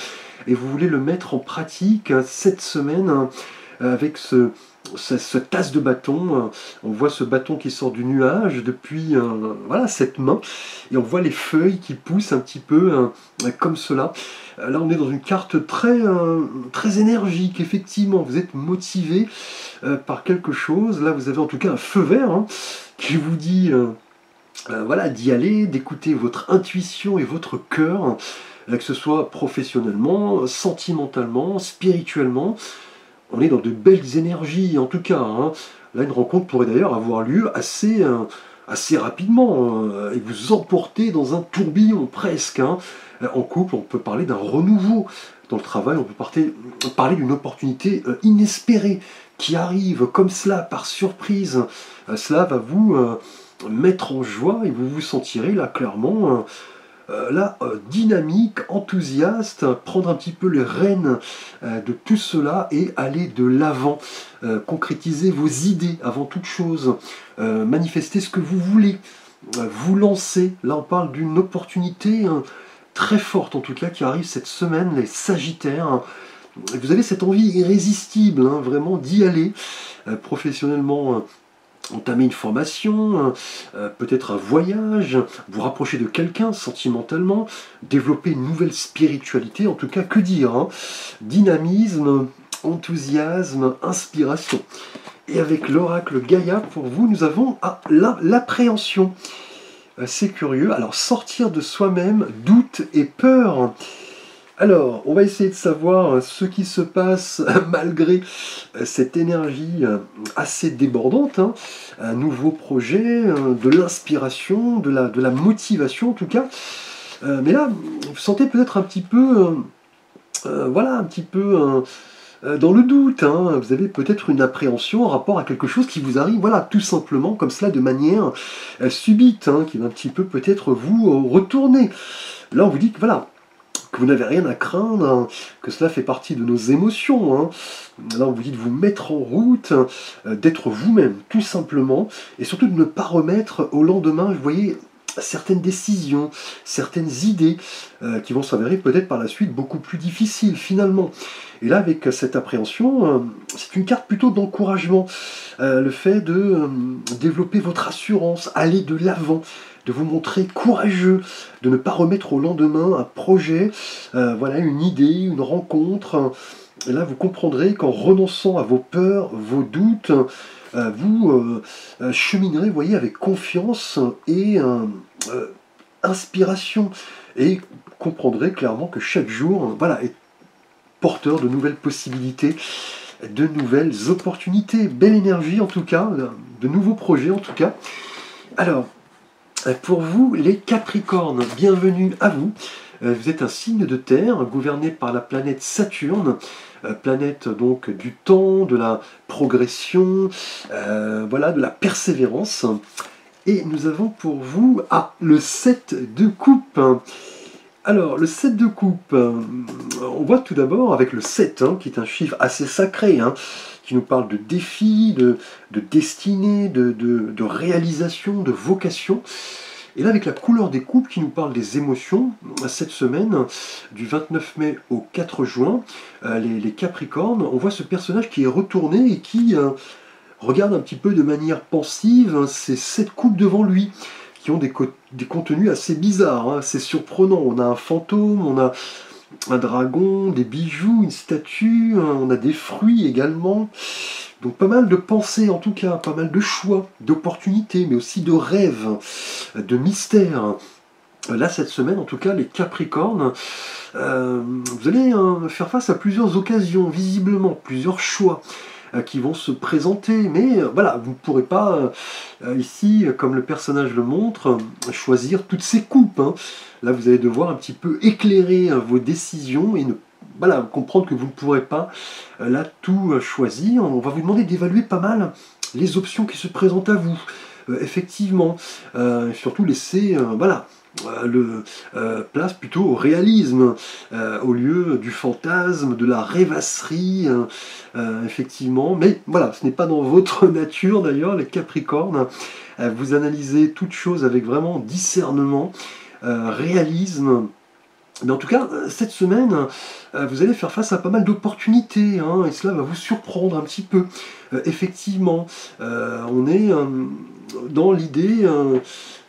et vous voulez le mettre en pratique cette semaine avec ce tasse de bâton. On voit ce bâton qui sort du nuage depuis cette main et on voit les feuilles qui poussent un petit peu comme cela. Là on est dans une carte très énergique, effectivement vous êtes motivé par quelque chose. Là vous avez en tout cas un feu vert qui vous dit d'y aller, d'écouter votre intuition et votre cœur, que ce soit professionnellement, sentimentalement, spirituellement. On est dans de belles énergies en tout cas. Là, une rencontre pourrait d'ailleurs avoir lieu assez rapidement et vous emporter dans un tourbillon presque. En couple, on peut parler d'un renouveau. Dans le travail, on peut parler d'une opportunité inespérée qui arrive comme cela par surprise. Cela va vous mettre en joie et vous vous sentirez là clairement dynamique, enthousiaste, prendre un petit peu les rênes de tout cela et aller de l'avant, concrétiser vos idées avant toute chose, manifester ce que vous voulez, vous lancer. Là on parle d'une opportunité très forte en tout cas qui arrive cette semaine, les Sagittaires. Vous avez cette envie irrésistible vraiment d'y aller professionnellement. Entamer une formation, peut-être un voyage, vous rapprocher de quelqu'un sentimentalement, développer une nouvelle spiritualité, en tout cas, que dire dynamisme, enthousiasme, inspiration. Et avec l'oracle Gaïa, pour vous, nous avons l'appréhension. C'est curieux. Alors, sortir de soi-même, doute et peur. Alors, on va essayer de savoir ce qui se passe malgré cette énergie assez débordante. Un nouveau projet, de l'inspiration, de la motivation en tout cas. Mais là, vous sentez peut-être un petit peu, dans le doute. Vous avez peut-être une appréhension en rapport à quelque chose qui vous arrive, tout simplement comme cela, de manière subite, qui va un petit peu peut-être vous retourner. Là, on vous dit que que vous n'avez rien à craindre, que cela fait partie de nos émotions. Là, on vous dit de vous mettre en route, d'être vous-même, tout simplement, et surtout de ne pas remettre au lendemain, vous voyez, certaines décisions, certaines idées qui vont s'avérer peut-être par la suite beaucoup plus difficiles, finalement. Et là, avec cette appréhension, c'est une carte plutôt d'encouragement. Le fait de développer votre assurance, aller de l'avant, de vous montrer courageux, de ne pas remettre au lendemain un projet, voilà, une idée, une rencontre. Et là, vous comprendrez qu'en renonçant à vos peurs, vos doutes, vous cheminerez, voyez, avec confiance et inspiration. Et comprendrez clairement que chaque jour, voilà, est porteur de nouvelles possibilités, de nouvelles opportunités. Belle énergie en tout cas, de nouveaux projets en tout cas. Alors, pour vous, les Capricornes, bienvenue à vous. Vous êtes un signe de terre, gouverné par la planète Saturne, planète donc du temps, de la progression, voilà, de la persévérance. Et nous avons pour vous le 7 de coupe. Alors, le 7 de coupe, on voit tout d'abord avec le 7, qui est un chiffre assez sacré, qui nous parle de défis, de destinée, de réalisation, de vocation. Et là, avec la couleur des coupes qui nous parle des émotions, cette semaine, du 29 mai au 4 juin, les Capricornes, on voit ce personnage qui est retourné et qui regarde un petit peu de manière pensive ces 7 coupes devant lui, qui ont des contenus assez bizarres, assez surprenants. On a un fantôme, on a un dragon, des bijoux, une statue, on a des fruits également. Donc pas mal de pensées en tout cas, pas mal de choix, d'opportunités, mais aussi de rêves, de mystères. Là, cette semaine, en tout cas, les Capricornes, vous allez faire face à plusieurs occasions, visiblement, plusieurs choix qui vont se présenter, mais voilà, vous ne pourrez pas, ici, comme le personnage le montre, choisir toutes ces coupes. Là, vous allez devoir un petit peu éclairer vos décisions et voilà, comprendre que vous ne pourrez pas là tout choisir. On va vous demander d'évaluer pas mal les options qui se présentent à vous. Effectivement, surtout laisser voilà, place plutôt au réalisme, au lieu du fantasme, de la rêvasserie, effectivement. Mais voilà, ce n'est pas dans votre nature d'ailleurs, les Capricornes. Vous analysez toutes choses avec vraiment discernement, réalisme. Mais en tout cas, cette semaine, vous allez faire face à pas mal d'opportunités, et cela va vous surprendre un petit peu. Effectivement, on est dans l'idée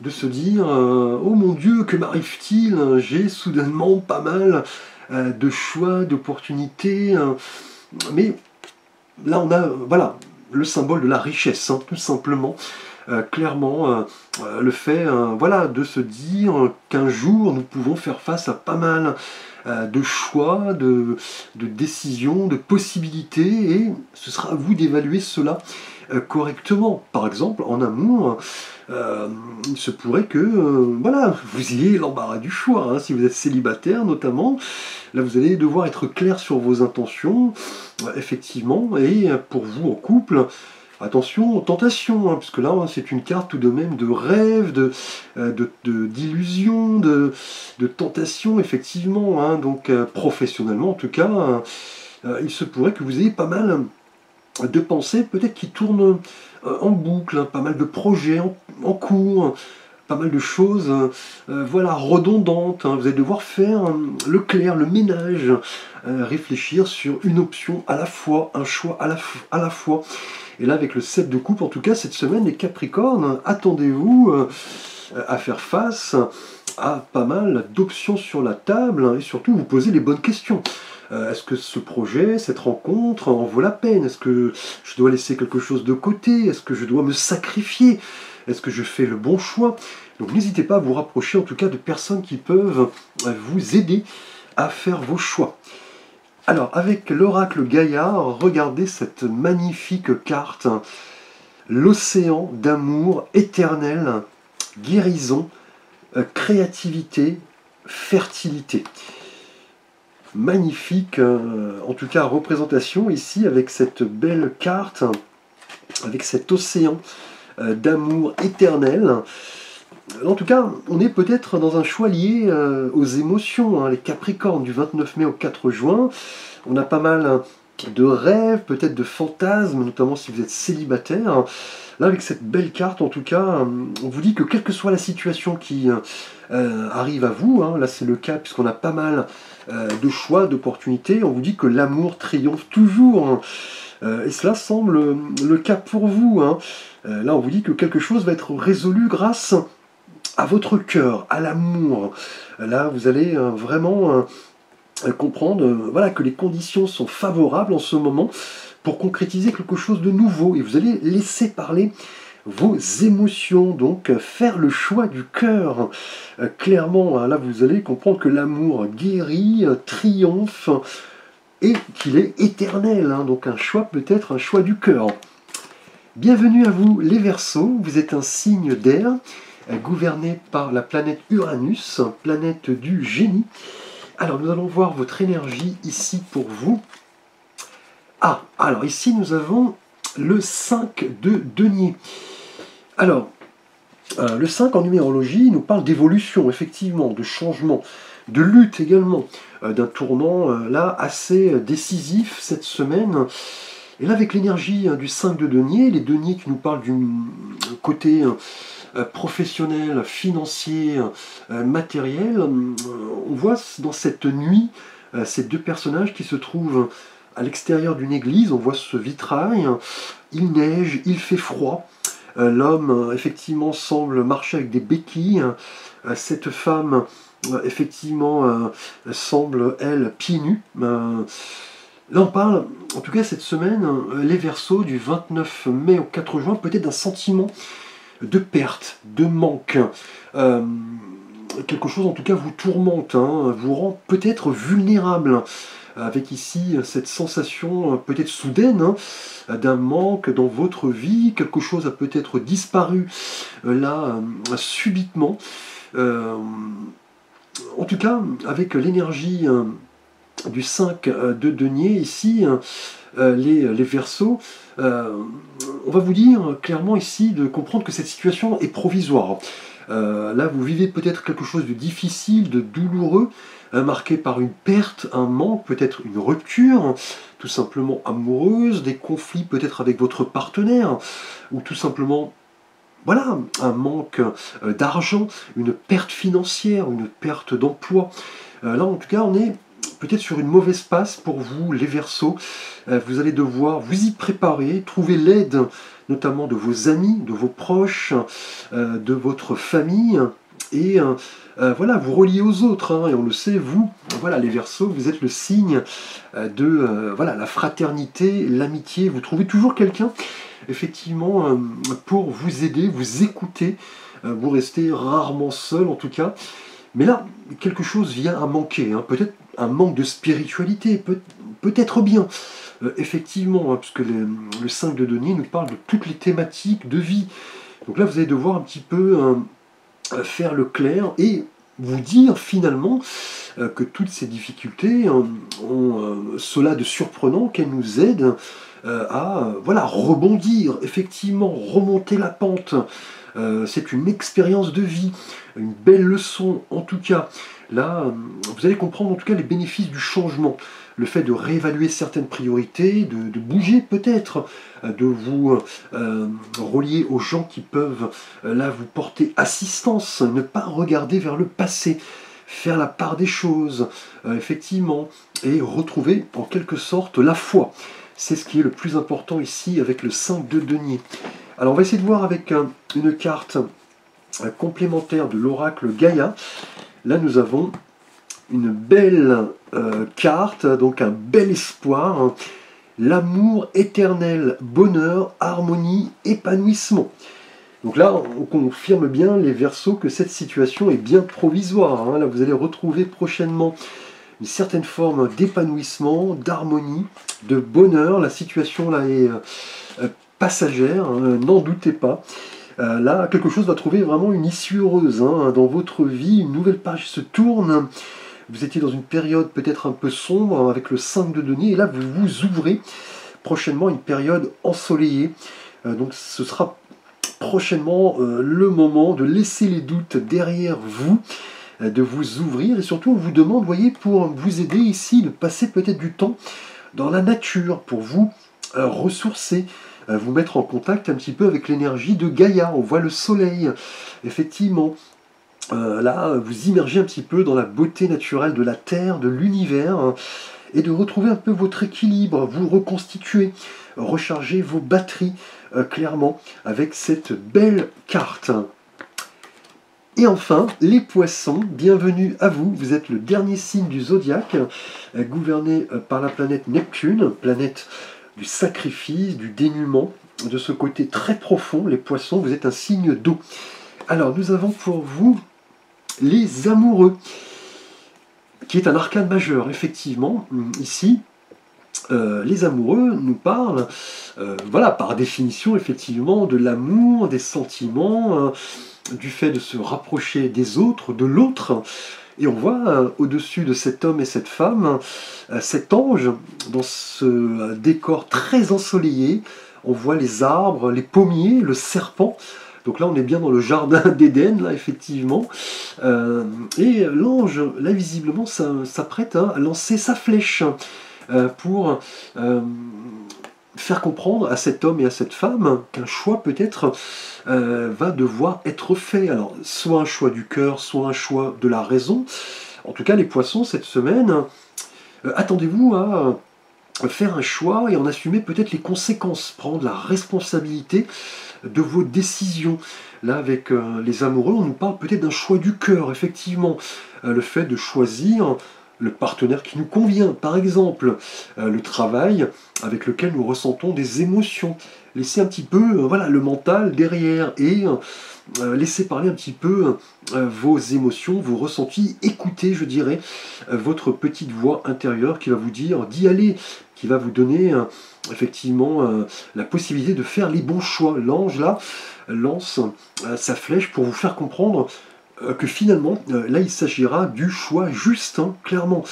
de se dire oh mon Dieu, que m'arrive-t-il? J'ai soudainement pas mal de choix, d'opportunités, mais là on a voilà, le symbole de la richesse, tout simplement. Clairement, le fait voilà, de se dire qu'un jour nous pouvons faire face à pas mal de choix, de décisions, de possibilités, et ce sera à vous d'évaluer cela correctement. Par exemple, en amour, il se pourrait que voilà, vous ayez l'embarras du choix, si vous êtes célibataire notamment. Là, vous allez devoir être clair sur vos intentions, effectivement, et pour vous en couple, attention aux tentations, parce que là, c'est une carte tout de même de rêve, d'illusion, de tentation, effectivement. Donc, professionnellement, en tout cas, il se pourrait que vous ayez pas mal de pensées, peut-être qui tournent en boucle, pas mal de projets en cours, pas mal de choses voilà, redondantes. Vous allez devoir faire le clair, le ménage, réfléchir sur une option à la fois, un choix à la fois. Et là, avec le 7 de coupe, en tout cas, cette semaine, les Capricornes, attendez-vous à faire face à pas mal d'options sur la table, et surtout vous posez les bonnes questions. Est-ce que ce projet, cette rencontre en vaut la peine? Est-ce que je dois laisser quelque chose de côté? Est-ce que je dois me sacrifier? Est-ce que je fais le bon choix? Donc n'hésitez pas à vous rapprocher en tout cas de personnes qui peuvent vous aider à faire vos choix. Alors, avec l'oracle Gaïa, regardez cette magnifique carte. L'océan d'amour éternel, guérison, créativité, fertilité. Magnifique, en tout cas, représentation ici avec cette belle carte, avec cet océan d'amour éternel. En tout cas, on est peut-être dans un choix lié aux émotions, les Capricornes du 29 mai au 4 juin. On a pas mal de rêves, peut-être de fantasmes, notamment si vous êtes célibataire. Là, avec cette belle carte, en tout cas, on vous dit que quelle que soit la situation qui arrive à vous, là c'est le cas puisqu'on a pas mal de choix, d'opportunités, on vous dit que l'amour triomphe toujours. Et cela semble le cas pour vous. Là, on vous dit que quelque chose va être résolu grâce à votre cœur, à l'amour. Là, vous allez vraiment comprendre voilà, que les conditions sont favorables en ce moment pour concrétiser quelque chose de nouveau. Et vous allez laisser parler vos émotions, donc faire le choix du cœur. Clairement, hein, là, vous allez comprendre que l'amour guérit, triomphe, et qu'il est éternel. Hein, donc un choix peut-être un choix du cœur. Bienvenue à vous les Verseaux, vous êtes un signe d'air, gouverné par la planète Uranus, planète du génie. Alors nous allons voir votre énergie ici pour vous. Ah, alors ici nous avons le 5 de denier. Alors, le 5 en numérologie nous parle d'évolution, effectivement, de changement, de lutte également, d'un tournant là assez décisif cette semaine. Et là avec l'énergie du 5 de denier, les deniers qui nous parlent du côté professionnel, financier, matériel, on voit dans cette nuit ces deux personnages qui se trouvent à l'extérieur d'une église, on voit ce vitrail, il neige, il fait froid, l'homme effectivement semble marcher avec des béquilles, cette femme effectivement semble elle pieds nus. Là on parle, en tout cas cette semaine, les Verseaux du 29 mai au 4 juin, peut-être d'un sentiment de perte, de manque. Quelque chose en tout cas vous tourmente, hein, vous rend peut-être vulnérable, avec ici cette sensation peut-être soudaine d'un manque dans votre vie, quelque chose a peut-être disparu là subitement. En tout cas, avec l'énergie du 5 de denier ici, les Verseaux, on va vous dire clairement ici de comprendre que cette situation est provisoire. Là, vous vivez peut-être quelque chose de difficile, de douloureux, marqué par une perte, un manque, peut-être une rupture, tout simplement amoureuse, des conflits peut-être avec votre partenaire, ou tout simplement, voilà, un manque d'argent, une perte financière, une perte d'emploi. Là, en tout cas, on est peut-être sur une mauvaise passe pour vous, les Verseaux. Vous allez devoir vous y préparer, trouver l'aide notamment de vos amis, de vos proches, de votre famille, et voilà, vous relier aux autres. Hein, et on le sait, vous, voilà, les Verseaux, vous êtes le signe de voilà, la fraternité, l'amitié. Vous trouvez toujours quelqu'un, effectivement, pour vous aider, vous écouter. Vous restez rarement seul, en tout cas. Mais là, quelque chose vient à manquer, hein. Peut-être un manque de spiritualité, peut-être bien, effectivement, hein, puisque le 5 de denier nous parle de toutes les thématiques de vie. Donc là, vous allez devoir un petit peu faire le clair et vous dire finalement que toutes ces difficultés ont cela de surprenant qu'elles nous aident à voilà, rebondir, effectivement, remonter la pente. C'est une expérience de vie, une belle leçon en tout cas. Là, vous allez comprendre en tout cas les bénéfices du changement, le fait de réévaluer certaines priorités, de bouger peut-être, de vous relier aux gens qui peuvent là vous porter assistance, ne pas regarder vers le passé, faire la part des choses, effectivement, et retrouver en quelque sorte la foi. C'est ce qui est le plus important ici avec le 5 de denier. Alors on va essayer de voir avec une carte complémentaire de l'oracle Gaïa. Là nous avons une belle carte, donc un bel espoir, hein. L'amour éternel, bonheur, harmonie, épanouissement. Donc là on confirme bien les Verseaux que cette situation est bien provisoire, hein. Là vous allez retrouver prochainement une certaine forme d'épanouissement, d'harmonie, de bonheur. La situation là est passagère, hein, n'en doutez pas. Là, quelque chose va trouver vraiment une issue heureuse hein, dans votre vie, une nouvelle page se tourne. Vous étiez dans une période peut-être un peu sombre hein, avec le 5 de denier, et là vous vous ouvrez prochainement une période ensoleillée. Donc ce sera prochainement le moment de laisser les doutes derrière vous, de vous ouvrir, et surtout on vous demande, voyez, pour vous aider ici, de passer peut-être du temps dans la nature, pour vous ressourcer, vous mettre en contact un petit peu avec l'énergie de Gaïa. On voit le soleil, effectivement. Là, vous immergez un petit peu dans la beauté naturelle de la Terre, de l'univers, hein, et de retrouver un peu votre équilibre, vous reconstituer, recharger vos batteries, clairement, avec cette belle carte. Et enfin, les poissons, bienvenue à vous. Vous êtes le dernier signe du zodiaque, gouverné par la planète Neptune, planète du sacrifice, du dénuement, de ce côté très profond. Les poissons, vous êtes un signe d'eau. Alors, nous avons pour vous les amoureux, qui est un arcane majeur, effectivement. Ici, les amoureux nous parlent, voilà, par définition, effectivement, de l'amour, des sentiments, du fait de se rapprocher des autres, de l'autre. Et on voit au-dessus de cet homme et cette femme, cet ange, dans ce décor très ensoleillé. On voit les arbres, les pommiers, le serpent. Donc là, on est bien dans le jardin d'Éden, là, effectivement. Et l'ange, là, visiblement, s'apprête à lancer sa flèche pour faire comprendre à cet homme et à cette femme qu'un choix peut-être va devoir être fait. Alors, soit un choix du cœur, soit un choix de la raison. En tout cas, les poissons, cette semaine, attendez-vous à faire un choix et en assumer peut-être les conséquences, prendre la responsabilité de vos décisions. Là, avec les amoureux, on nous parle peut-être d'un choix du cœur, effectivement. Le fait de choisir le partenaire qui nous convient, par exemple, le travail avec lequel nous ressentons des émotions. Laissez un petit peu voilà, le mental derrière et laissez parler un petit peu vos émotions, vos ressentis. Écoutez, je dirais, votre petite voix intérieure qui va vous dire d'y aller, qui va vous donner effectivement la possibilité de faire les bons choix. L'ange, là, lance sa flèche pour vous faire comprendre que finalement, là, il s'agira du choix juste, hein, clairement.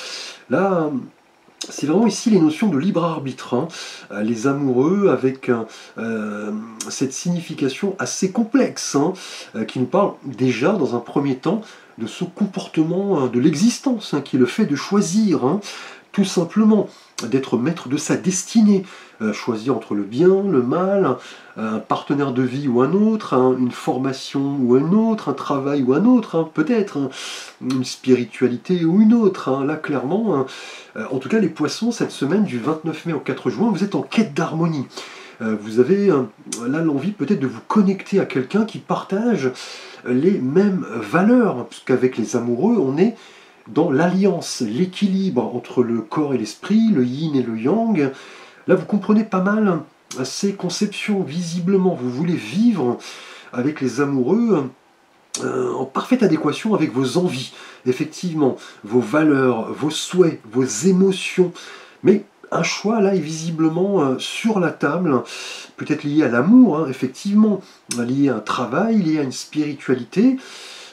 Là, c'est vraiment ici les notions de libre arbitre. Hein. Les amoureux avec cette signification assez complexe, hein, qui nous parle déjà, dans un premier temps, de ce comportement de l'existence, hein, qui est le fait de choisir, hein, tout simplement, d'être maître de sa destinée, choisir entre le bien, le mal, un partenaire de vie ou un autre, hein, une formation ou un autre, un travail ou un autre, hein, peut-être, hein, une spiritualité ou une autre. Hein, là, clairement, hein, en tout cas, les poissons, cette semaine du 29 mai au 4 juin, vous êtes en quête d'harmonie. Vous avez là l'envie peut-être de vous connecter à quelqu'un qui partage les mêmes valeurs, puisqu'avec les amoureux, on est dans l'alliance, l'équilibre entre le corps et l'esprit, le yin et le yang. Là, vous comprenez pas mal ces conceptions. Visiblement, vous voulez vivre avec les amoureux en parfaite adéquation avec vos envies, effectivement, vos valeurs, vos souhaits, vos émotions. Mais un choix, là, est visiblement sur la table, peut-être lié à l'amour, hein, effectivement, lié à un travail, lié à une spiritualité.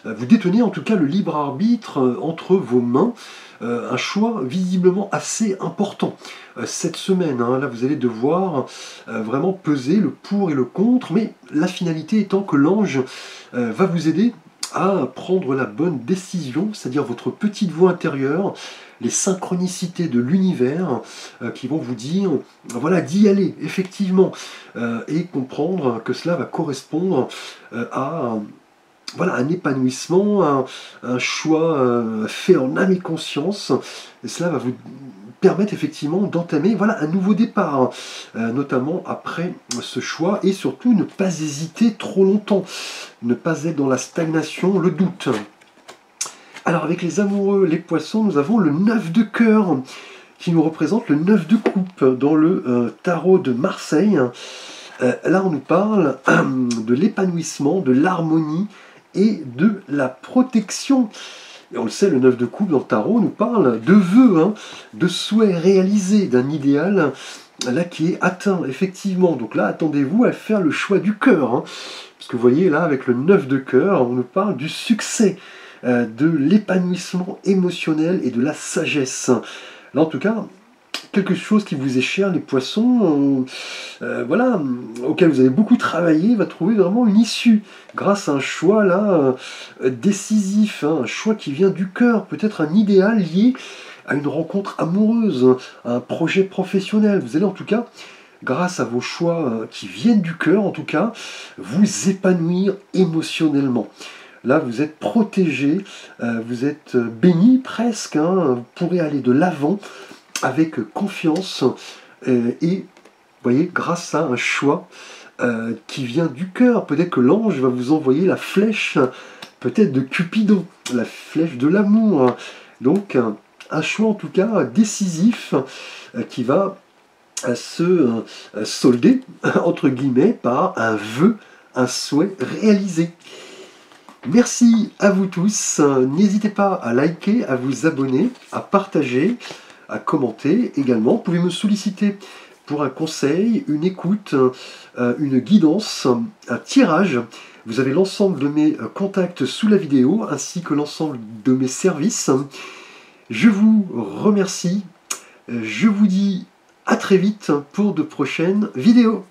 Vous détenez en tout cas le libre arbitre entre vos mains, un choix visiblement assez important cette semaine. Hein, là, vous allez devoir vraiment peser le pour et le contre, mais la finalité étant que l'ange va vous aider à prendre la bonne décision, c'est-à-dire votre petite voix intérieure, les synchronicités de l'univers qui vont vous dire, voilà, d'y aller, effectivement, et comprendre que cela va correspondre à voilà, un épanouissement, un choix fait en âme et conscience. Et cela va vous permettre effectivement d'entamer voilà, un nouveau départ, notamment après ce choix, et surtout ne pas hésiter trop longtemps, ne pas être dans la stagnation, le doute. Alors avec les amoureux, les poissons, nous avons le 9 de cœur, qui nous représente le 9 de coupe dans le tarot de Marseille. Là on nous parle de l'épanouissement, de l'harmonie, et de la protection. Et on le sait, le 9 de coupe dans le tarot nous parle de vœux, hein, de souhaits réalisés, d'un idéal là qui est atteint, effectivement. Donc là, attendez-vous à faire le choix du cœur. Hein, parce que vous voyez, là, avec le 9 de cœur, on nous parle du succès, de l'épanouissement émotionnel et de la sagesse. Là, en tout cas, quelque chose qui vous est cher, les poissons, voilà, auquel vous avez beaucoup travaillé, va trouver vraiment une issue grâce à un choix là décisif, hein, un choix qui vient du cœur, peut-être un idéal lié à une rencontre amoureuse, à un projet professionnel. Vous allez en tout cas, grâce à vos choix qui viennent du cœur, en tout cas, vous épanouir émotionnellement. Là, vous êtes protégé, vous êtes béni presque, hein, vous pourrez aller de l'avant avec confiance et, vous voyez, grâce à un choix qui vient du cœur. Peut-être que l'ange va vous envoyer la flèche peut-être de Cupidon, la flèche de l'amour. Donc un choix en tout cas décisif qui va se solder entre guillemets par un vœu, un souhait réalisé. Merci à vous tous, n'hésitez pas à liker, à vous abonner, à partager, à commenter également. Vous pouvez me solliciter pour un conseil, une écoute, une guidance, un tirage. Vous avez l'ensemble de mes contacts sous la vidéo ainsi que l'ensemble de mes services. Je vous remercie, je vous dis à très vite pour de prochaines vidéos.